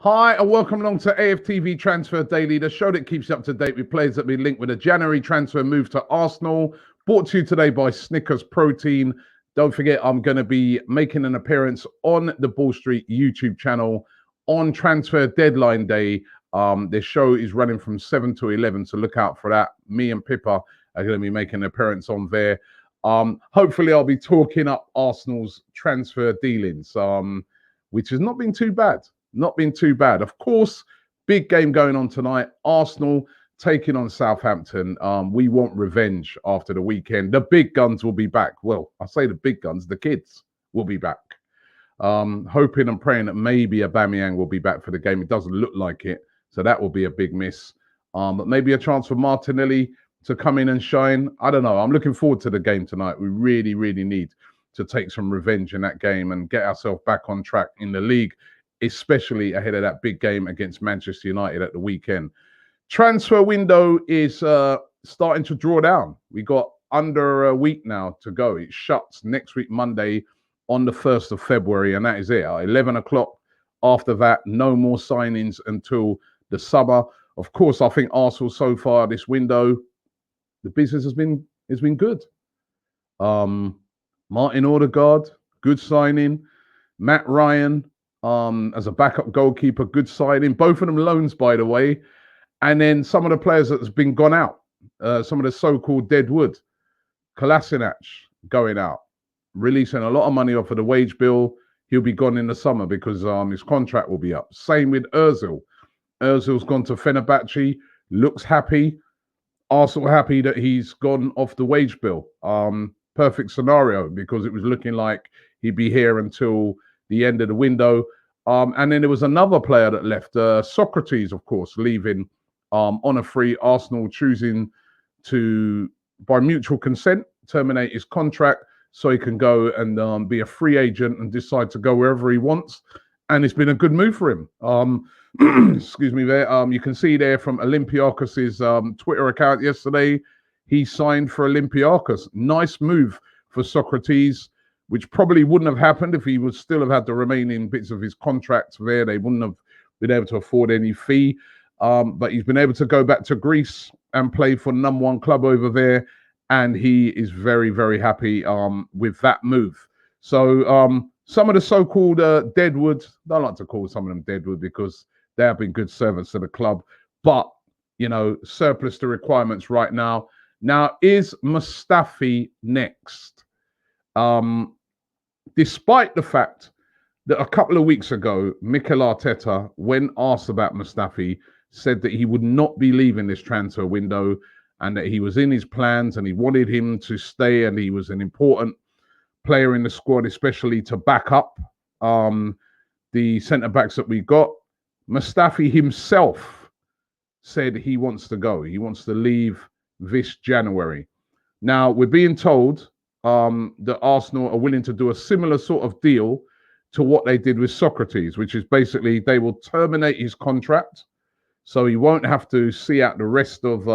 Hi and welcome along to AFTV Transfer Daily, the show that keeps you up to date with players that we linked with a January transfer move to Arsenal. Brought to you today by Snickers Protein. Don't forget, I'm going to be making an appearance on the Ball Street YouTube channel on transfer deadline day. This show is running from 7 to 11, so look out for that. Me and Pippa are going to be making an appearance on there. Hopefully, I'll be talking up Arsenal's transfer dealings, which has not been too bad. Not been too bad. Of course, big game going on tonight. Arsenal taking on Southampton. We want revenge after the weekend. The big guns will be back. Well, I say the big guns, the kids will be back. Hoping and praying that maybe Aubameyang will be back for the game. It doesn't look like it, so that will be a big miss. But maybe a chance for Martinelli to come in and shine. I don't know. I'm looking forward to the game tonight. We really, really need to take some revenge in that game and get ourselves back on track in the league, especially ahead of that big game against Manchester United at the weekend. Transfer window is starting to draw down. We got under a week now to go. It shuts next week, Monday, on the 1st of February, and that is it. 11 o'clock. After that, no more signings until the summer. Of course, I think Arsenal so far this window, the business has been good. Martin Odegaard, good signing. Matt Ryan, as a backup goalkeeper, good signing. Both of them loans, by the way. And then some of the players that has been gone out, some of the so-called dead wood. Kolasinac going out, releasing a lot of money off of the wage bill. He'll be gone in the summer because his contract will be up. Same with Ozil. Ozil's gone to Fenerbahce, looks happy. Arsenal happy that he's gone off the wage bill. Perfect scenario because it was looking like he'd be here until the end of the window. And then there was another player that left, Socrates, of course, leaving on a free. Arsenal choosing to, by mutual consent, terminate his contract so he can go and be a free agent and decide to go wherever he wants. And it's been a good move for him. Excuse me there. You can see there from Olympiakos' Twitter account yesterday, he signed for Olympiakos. Nice move for Socrates, which probably wouldn't have happened if he would still have had the remaining bits of his contract there. They wouldn't have been able to afford any fee. But he's been able to go back to Greece and play for number one club over there. And he is very, very happy with that move. So some of the so-called deadwood, I don't like to call some of them deadwood because they have been good servants to the club. But, you know, surplus to requirements right now. Now, is Mustafi next? Despite the fact that a couple of weeks ago, Mikel Arteta, when asked about Mustafi, said that he would not be leaving this transfer window and that he was in his plans and he wanted him to stay and he was an important player in the squad, especially to back up the centre-backs that we got. Mustafi himself said he wants to go. He wants to leave this January. Now, we're being told that Arsenal are willing to do a similar sort of deal to what they did with Socrates, which is basically they will terminate his contract, so he won't have to see out the rest of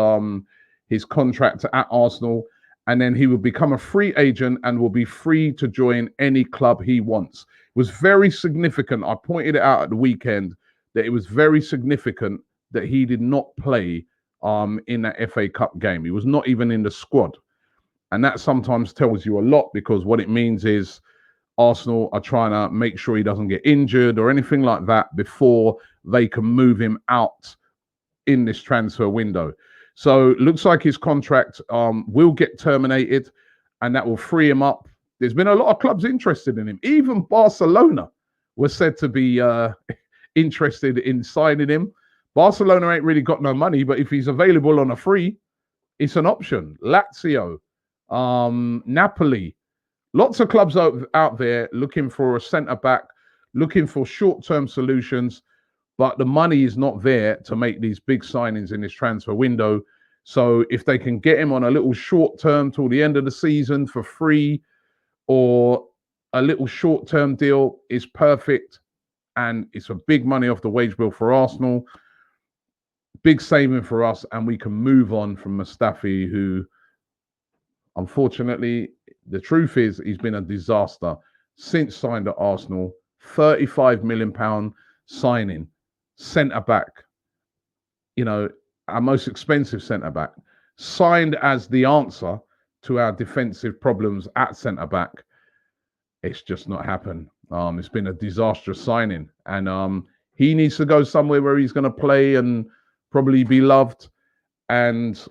his contract at Arsenal, and then he will become a free agent and will be free to join any club he wants. It was very significant. I pointed it out at the weekend that it was very significant that he did not play in that FA Cup game. He was not even in the squad. And that sometimes tells you a lot because what it means is Arsenal are trying to make sure he doesn't get injured or anything like that before they can move him out in this transfer window. So it looks like his contract will get terminated and that will free him up. There's been a lot of clubs interested in him. Even Barcelona was said to be interested in signing him. Barcelona ain't really got no money, but if he's available on a free, it's an option. Lazio, Napoli, lots of clubs out there looking for a centre-back, looking for short-term solutions, but the money is not there to make these big signings in this transfer window. So if they can get him on a little short-term till the end of the season for free or a little short-term deal, is perfect. And it's a big money off the wage bill for Arsenal. Big saving for us, and we can move on from Mustafi, who, unfortunately, the truth is he's been a disaster since signed at Arsenal. £35 million signing. centre back, you know, our most expensive centre back, signed as the answer to our defensive problems at centre back, it's just not happened. It's been a disastrous signing, and he needs to go somewhere where he's going to play and probably be loved. And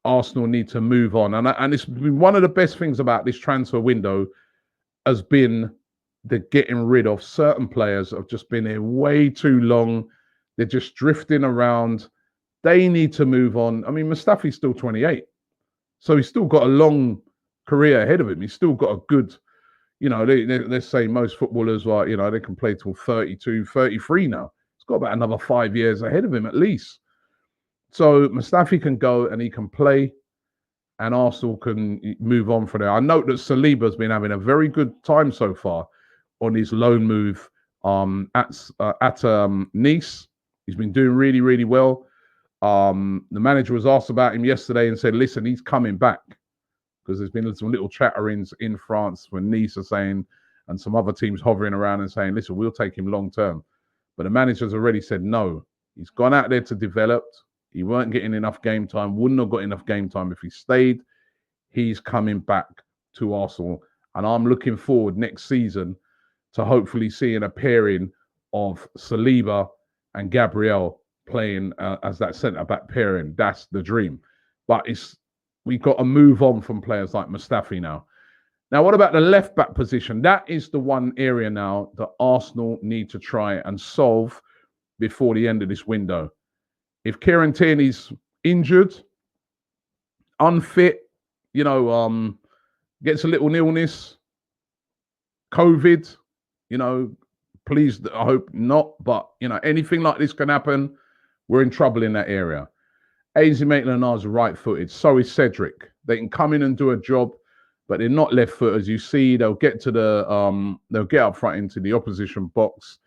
Arsenal need to move on. And it's been one of the best things about this transfer window has been the getting rid of certain players that have just been here way too long. They're just drifting around. They need to move on. I mean, Mustafi's still 28, so he's still got a long career ahead of him. He's still got a good, let's say most footballers, like, they can play till 32, 33 now. He's got about another 5 years ahead of him at least. So Mustafi can go and he can play, and Arsenal can move on from there. I note that Saliba's been having a very good time so far on his loan move at Nice. He's been doing really, really well. The manager was asked about him yesterday and said, listen, he's coming back, because there's been some little chatterings in France when Nice are saying, and some other teams hovering around and saying, listen, we'll take him long term. But the manager's already said no. He's gone out there to develop. He weren't getting enough game time, wouldn't have got enough game time if he stayed. He's coming back to Arsenal. And I'm looking forward next season to hopefully seeing a pairing of Saliba and Gabriel playing as that centre-back pairing. That's the dream. But we've got to move on from players like Mustafi now. Now, what about the left-back position? That is the one area now that Arsenal need to try and solve before the end of this window. If Kieran Tierney's injured, unfit, gets a little illness, COVID, please, I hope not, but, anything like this can happen, we're in trouble in that area. Ainsley Maitland-Niles right-footed. So is Cedric. They can come in and do a job, but they're not left-footed. As you see, they'll get to they'll get up front into the opposition box.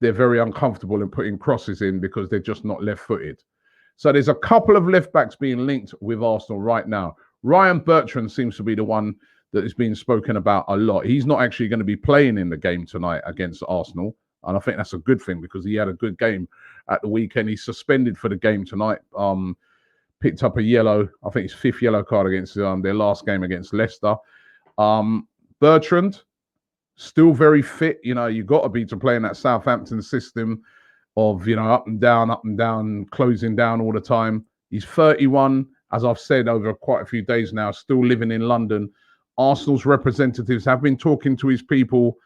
They're very uncomfortable in putting crosses in because they're just not left-footed. So there's a couple of left-backs being linked with Arsenal right now. Ryan Bertrand seems to be the one that is being spoken about a lot. He's not actually going to be playing in the game tonight against Arsenal, and I think that's a good thing because he had a good game at the weekend. He's suspended for the game tonight. Picked up a yellow, I think his fifth yellow card against their last game against Leicester. Bertrand, still very fit. You've got to be to play in that Southampton system of, up and down, closing down all the time. He's 31, as I've said over quite a few days now, still living in London. Arsenal's representatives have been talking to his people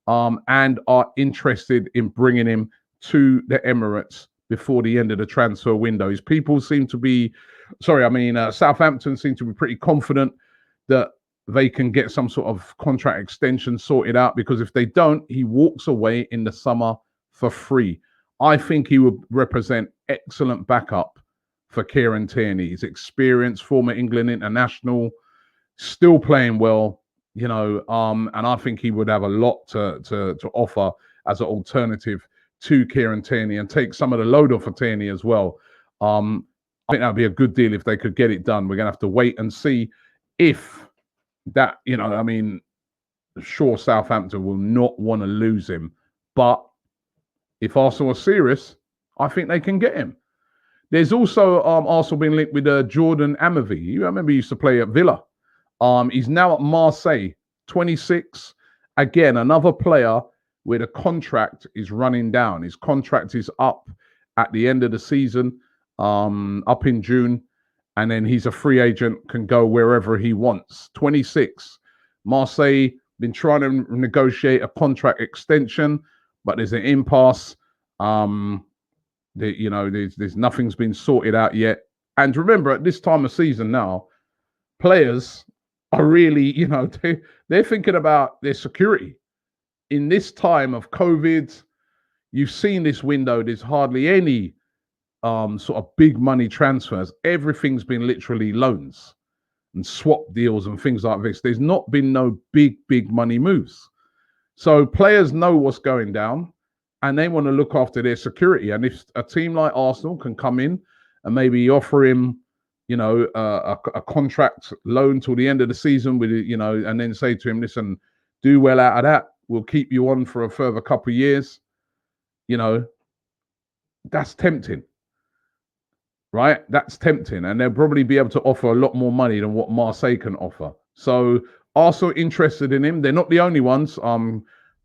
and are interested in bringing him to the Emirates before the end of the transfer window. His people seem to be, Southampton seem to be pretty confident that they can get some sort of contract extension sorted out, because if they don't, he walks away in the summer for free. I think he would represent excellent backup for Kieran Tierney. He's experienced, former England international, still playing well, and I think he would have a lot to offer as an alternative to Kieran Tierney and take some of the load off of Tierney as well. I think that would be a good deal if they could get it done. We're going to have to wait and see if that, sure, Southampton will not want to lose him, but if Arsenal are serious, I think they can get him. There's also Arsenal being linked with Jordan Amavi. You remember he used to play at Villa. He's now at Marseille, 26. Again, another player where the contract is running down. His contract is up at the end of the season, up in June, and then he's a free agent, can go wherever he wants. 26. Marseille been trying to negotiate a contract extension, but there's an impasse. There's nothing's been sorted out yet. And remember, at this time of season now, players are really, they're thinking about their security. In this time of COVID, you've seen this window, there's hardly any sort of big money transfers. Everything's been literally loans and swap deals and things like this. There's not been no big money moves. So players know what's going down and they want to look after their security. And if a team like Arsenal can come in and maybe offer him, a contract loan till the end of the season with, and then say to him, listen, do well out of that. We'll keep you on for a further couple of years. That's tempting, right? That's tempting. And they'll probably be able to offer a lot more money than what Marseille can offer. So Arsenal interested in him. They're not the only ones.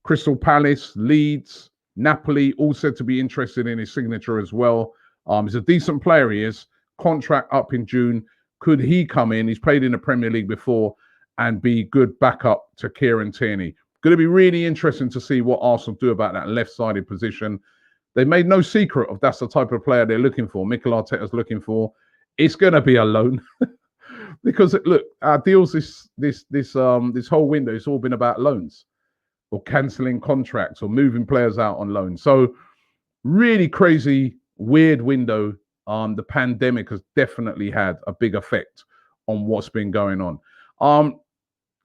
Crystal Palace, Leeds, Napoli, all said to be interested in his signature as well. He's a decent player, he is. Contract up in June. Could he come in? He's played in the Premier League before and be good backup to Kieran Tierney. Going to be really interesting to see what Arsenal do about that left-sided position. They made no secret of that's the type of player they're looking for. Mikel Arteta's looking for. It's going to be a loan because look, our deals this whole window, it's all been about loans or cancelling contracts or moving players out on loan. So really crazy, weird window. The pandemic has definitely had a big effect on what's been going on.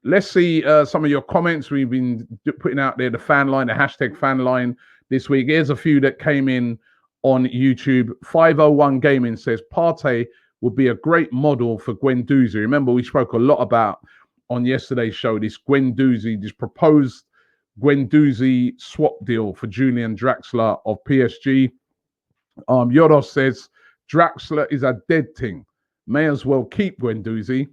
Let's see some of your comments. We've been putting out there the fan line, the hashtag fan line this week. Here's a few that came in on YouTube. 501 Gaming says Partey would be a great model for Guendouzi. Remember, we spoke a lot about on yesterday's show this Guendouzi, this proposed Guendouzi swap deal for Julian Draxler of PSG. Yodos says Draxler is a dead thing. May as well keep Guendouzi.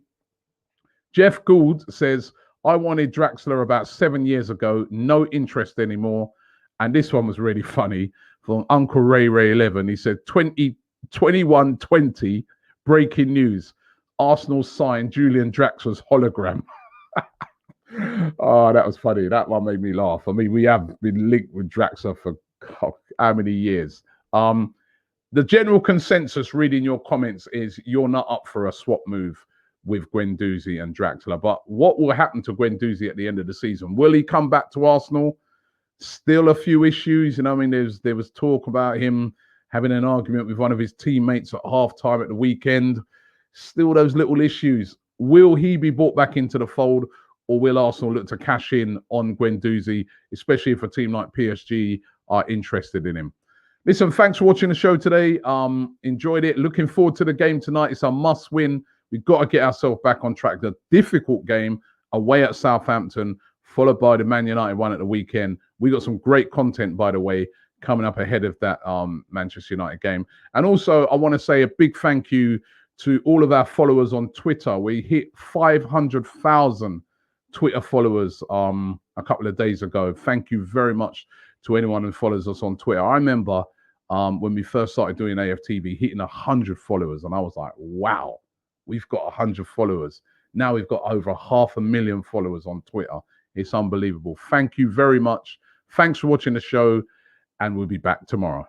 Jeff Gould says, I wanted Draxler about 7 years ago. No interest anymore. And this one was really funny from Uncle Ray 11. He said, 21-20, breaking news. Arsenal signed Julian Draxler's hologram. Oh, that was funny. That one made me laugh. I mean, we have been linked with Draxler for how many years? The general consensus reading your comments is you're not up for a swap move with Guendouzi and Draxler. But what will happen to Guendouzi at the end of the season? Will he come back to Arsenal? Still a few issues. You know, I mean, there was talk about him having an argument with one of his teammates at halftime at the weekend. Still those little issues. Will he be brought back into the fold, or will Arsenal look to cash in on Guendouzi, especially if a team like PSG are interested in him? Listen, thanks for watching the show today. Enjoyed it. Looking forward to the game tonight. It's a must-win. We've got to get ourselves back on track. The difficult game away at Southampton, followed by the Man United one at the weekend. We got some great content, by the way, coming up ahead of that Manchester United game. And also, I want to say a big thank you to all of our followers on Twitter. We hit 500,000 Twitter followers a couple of days ago. Thank you very much to anyone who follows us on Twitter. I remember when we first started doing AFTV, hitting 100 followers, and I was like, wow. We've got 100 followers. Now we've got over 500,000 followers on Twitter. It's unbelievable. Thank you very much. Thanks for watching the show, and we'll be back tomorrow.